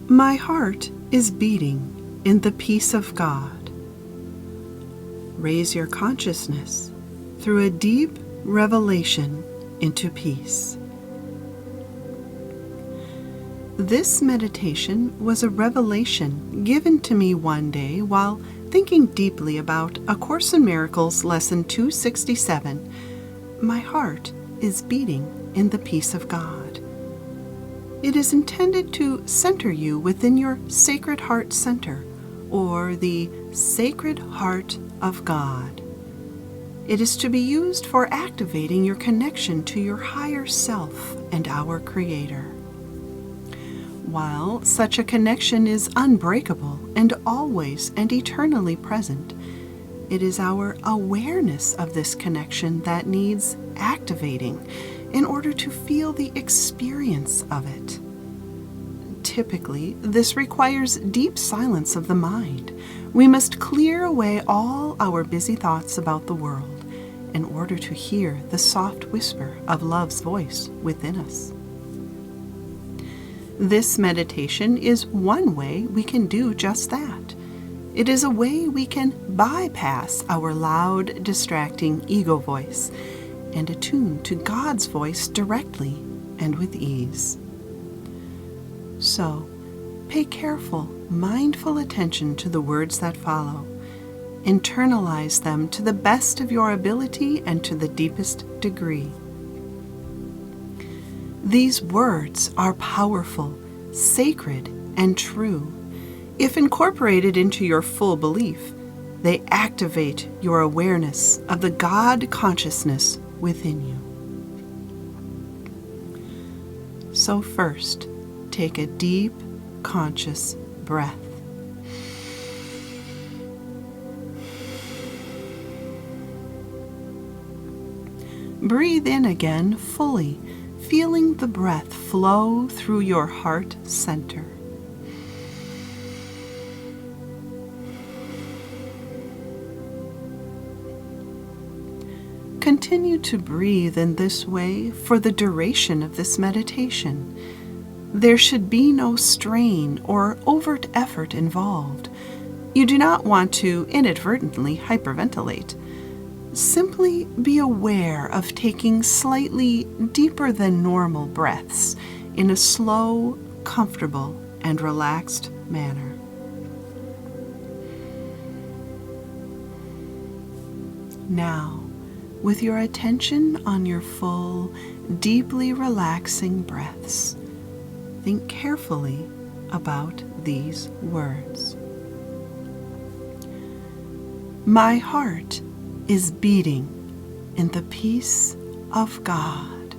My heart is beating in the peace of God. Raise your consciousness through a deep revelation into peace. This meditation was a revelation given to me one day while thinking deeply about A Course in Miracles Lesson 267, My heart is beating in the peace of God. It is intended to center you within your Sacred Heart Center, or the Sacred Heart of God. It is to be used for activating your connection to your higher self and our Creator. While such a connection is unbreakable and always and eternally present, it is our awareness of this connection that needs activating in order to feel the experience of it. Typically, this requires deep silence of the mind. We must clear away all our busy thoughts about the world in order to hear the soft whisper of love's voice within us. This meditation is one way we can do just that. It is a way we can bypass our loud, distracting ego voice and attune to God's voice directly and with ease. So, pay careful, mindful attention to the words that follow. Internalize them to the best of your ability and to the deepest degree. These words are powerful, sacred, and true. If incorporated into your full belief, they activate your awareness of the God consciousness within you. So first, take a deep, conscious breath. Breathe in again fully, feeling the breath flow through your heart center. Continue to breathe in this way for the duration of this meditation. There should be no strain or overt effort involved. You do not want to inadvertently hyperventilate. Simply be aware of taking slightly deeper than normal breaths in a slow, comfortable, and relaxed manner. Now, with your attention on your full, deeply relaxing breaths, think carefully about these words. My heart is beating in the peace of God.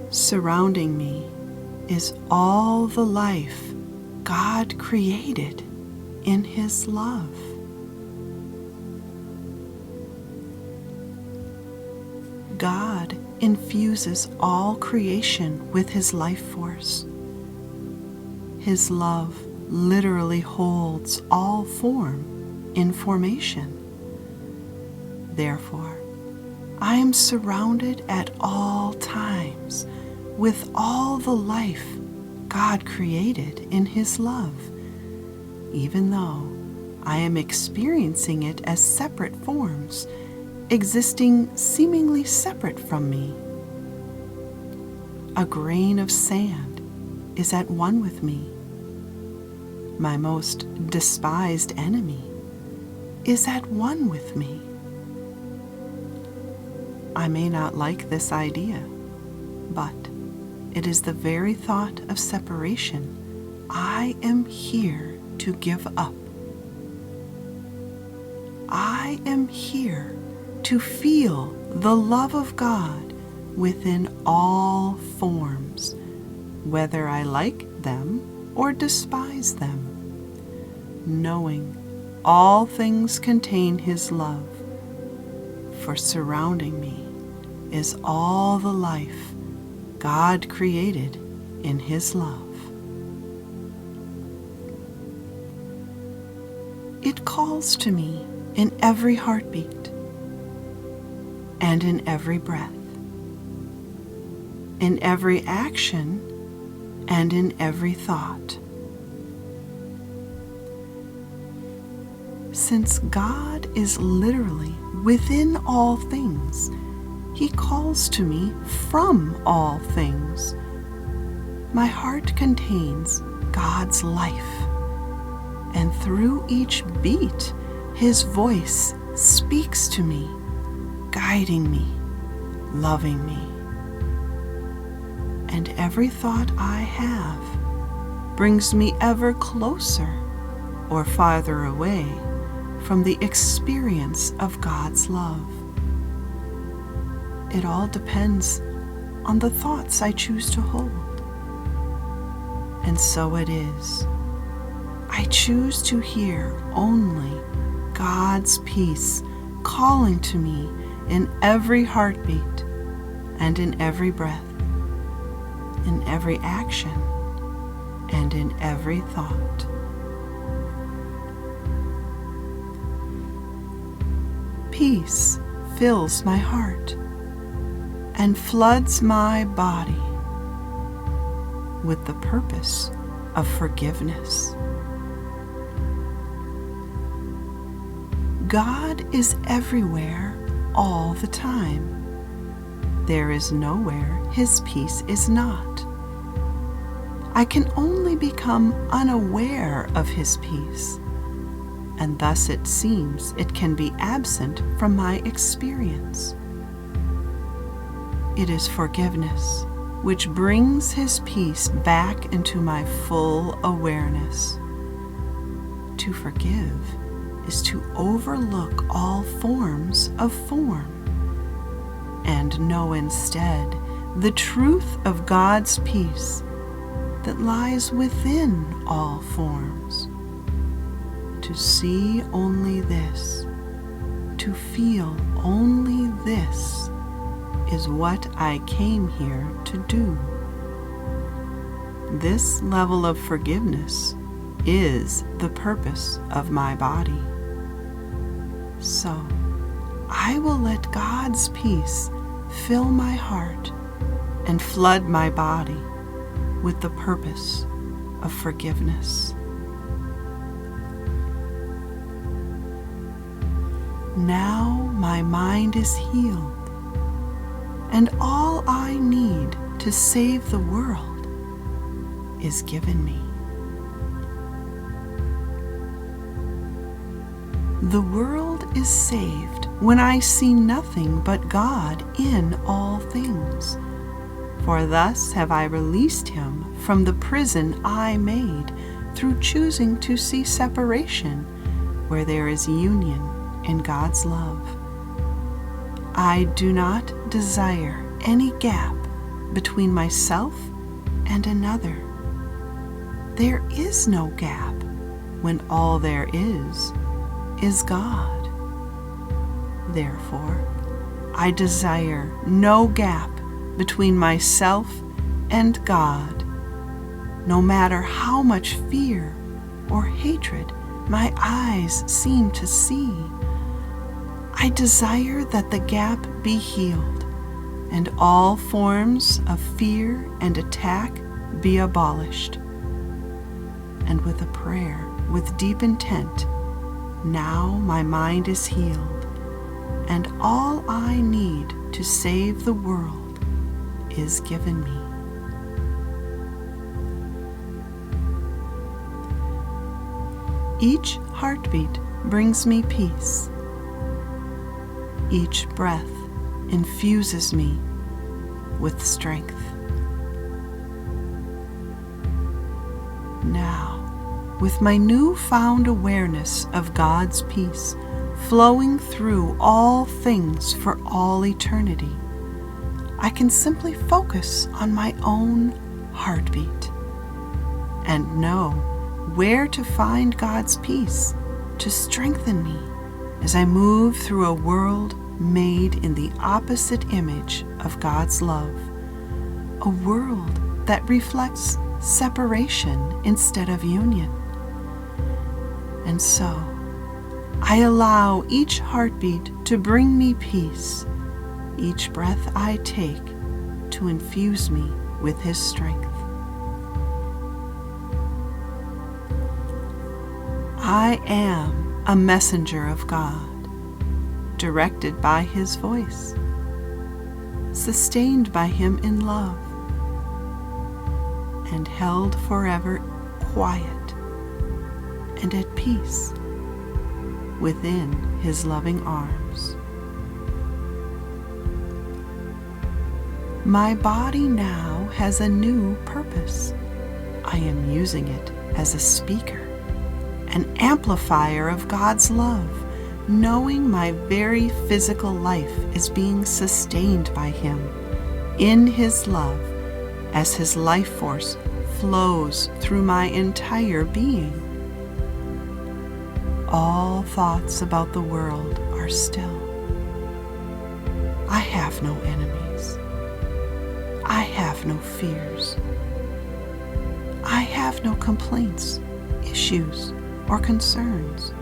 Surrounding me is all the life God created in His love. God infuses all creation with His life force. His love literally holds all form in formation. Therefore, I am surrounded at all times with all the life God created in His love, even though I am experiencing it as separate forms, existing seemingly separate from me. A grain of sand is at one with me. My most despised enemy is at one with me. I may not like this idea, but it is the very thought of separation I am here to give up. I am here to feel the love of God within all forms, whether I like them or despise them, knowing all things contain His love, for surrounding me is all the life God created in His love. It calls to me in every heartbeat and in every breath. in every action and in every thought. Since God is literally within all things, He calls to me from all things. My heart contains God's life, and through each beat, His voice speaks to me, guiding me, loving me. And every thought I have brings me ever closer or farther away from the experience of God's love. It all depends on the thoughts I choose to hold. And so it is. I choose to hear only God's peace calling to me in every heartbeat and in every breath, in every action and in every thought. Peace fills my heart and floods my body with the purpose of forgiveness. God is everywhere all the time. There is nowhere His peace is not. I can only become unaware of His peace, and thus it seems it can be absent from my experience. It is forgiveness which brings His peace back into my full awareness. To forgive is to overlook all forms of form and know instead the truth of God's peace that lies within all forms. To see only this, to feel only this, is what I came here to do. This level of forgiveness is the purpose of my body. So, I will let God's peace fill my heart and flood my body with the purpose of forgiveness. Now my mind is healed, and all I need to save the world is given me. The world is saved when I see nothing but God in all things. For thus have I released him from the prison I made through choosing to see separation where there is union in God's love. I do not desire any gap between myself and another. There is no gap when all there is God. Therefore, I desire no gap between myself and God, no matter how much fear or hatred my eyes seem to see. I desire that the gap be healed and all forms of fear and attack be abolished. And with a prayer with deep intent, now my mind is healed, and all I need to save the world is given me. Each heartbeat brings me peace. Each breath infuses me with strength. Now, with my newfound awareness of God's peace flowing through all things for all eternity, I can simply focus on my own heartbeat and know where to find God's peace to strengthen me as I move through a world made in the opposite image of God's love, a world that reflects separation instead of union. And so, I allow each heartbeat to bring me peace, each breath I take to infuse me with His strength. I am a messenger of God, directed by His voice, sustained by Him in love, and held forever quiet and at peace within His loving arms. My body now has a new purpose. I am using it as a speaker, an amplifier of God's love, knowing my very physical life is being sustained by Him in His love as His life force flows through my entire being. All thoughts about the world are still. I have no enemies. I have no fears. I have no complaints, issues, or concerns.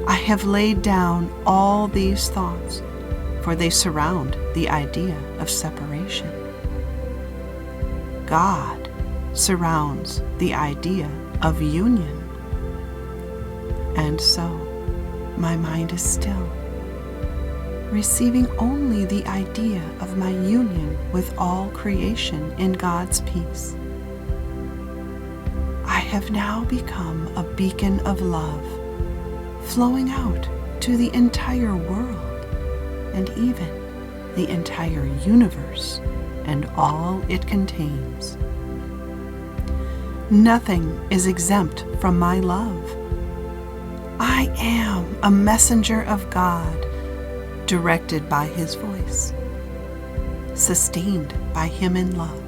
I have laid down all these thoughts, for they surround the idea of separation. God surrounds the idea of union. And so, my mind is still, receiving only the idea of my union with all creation in God's peace. I have now become a beacon of love, flowing out to the entire world and even the entire universe and all it contains. Nothing is exempt from my love. I am a messenger of God, directed by His voice, sustained by Him in love,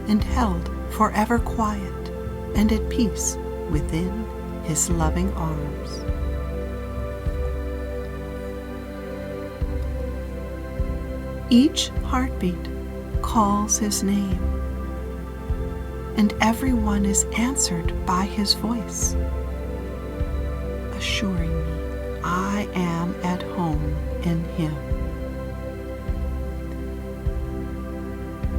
and held forever quiet and at peace within His loving arms. Each heartbeat calls His name, and everyone is answered by His voice, assuring me I am at home in Him.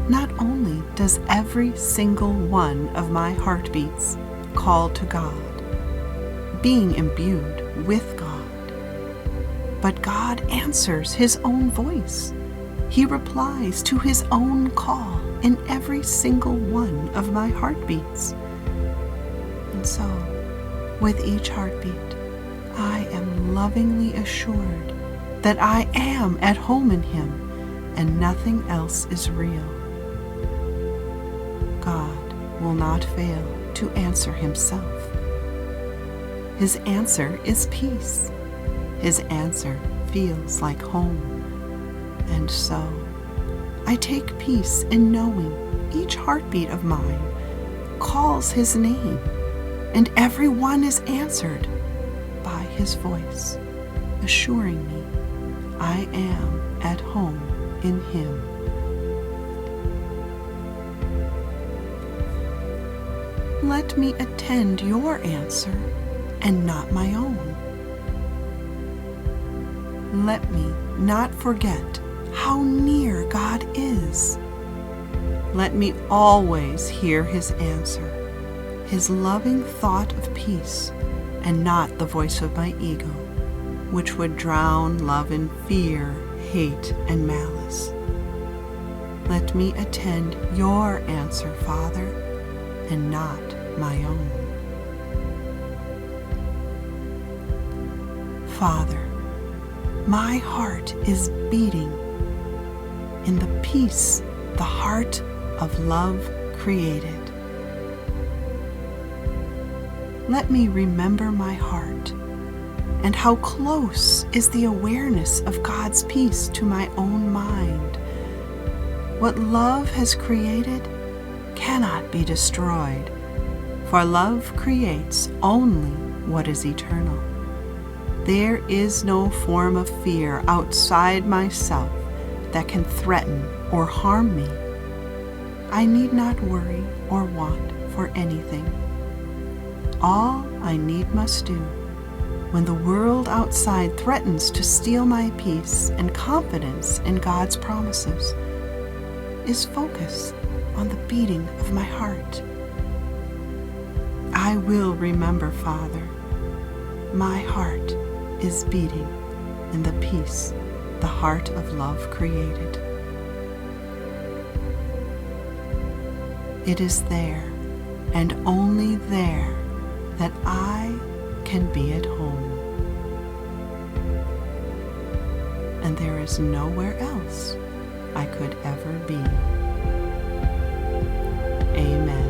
Not only does every single one of my heartbeats call to God, being imbued with God, but God answers His own voice. He replies to His own call in every single one of my heartbeats. And so, with each heartbeat, I am lovingly assured that I am at home in Him and nothing else is real. God will not fail to answer Himself. His answer is peace. His answer feels like home. And so, I take peace in knowing each heartbeat of mine calls His name, and every one is answered by His voice, assuring me I am at home in Him. Let me attend your answer and not my own. Let me not forget how near God is. Let me always hear His answer, His loving thought of peace, and not the voice of my ego, which would drown love in fear, hate, and malice. Let me attend your answer, Father, and not my own. Father, my heart is beating in the peace the heart of love created. Let me remember my heart and how close is the awareness of God's peace to my own mind. What love has created cannot be destroyed, for love creates only what is eternal. There is no form of fear outside myself that can threaten or harm me. I need not worry or want for anything. All I must do when the world outside threatens to steal my peace and confidence in God's promises, is focus on the beating of my heart. I will remember, Father, my heart is beating in the peace the heart of love created. It is there, and only there, that I can be at home. And there is nowhere else I could ever be. Amen.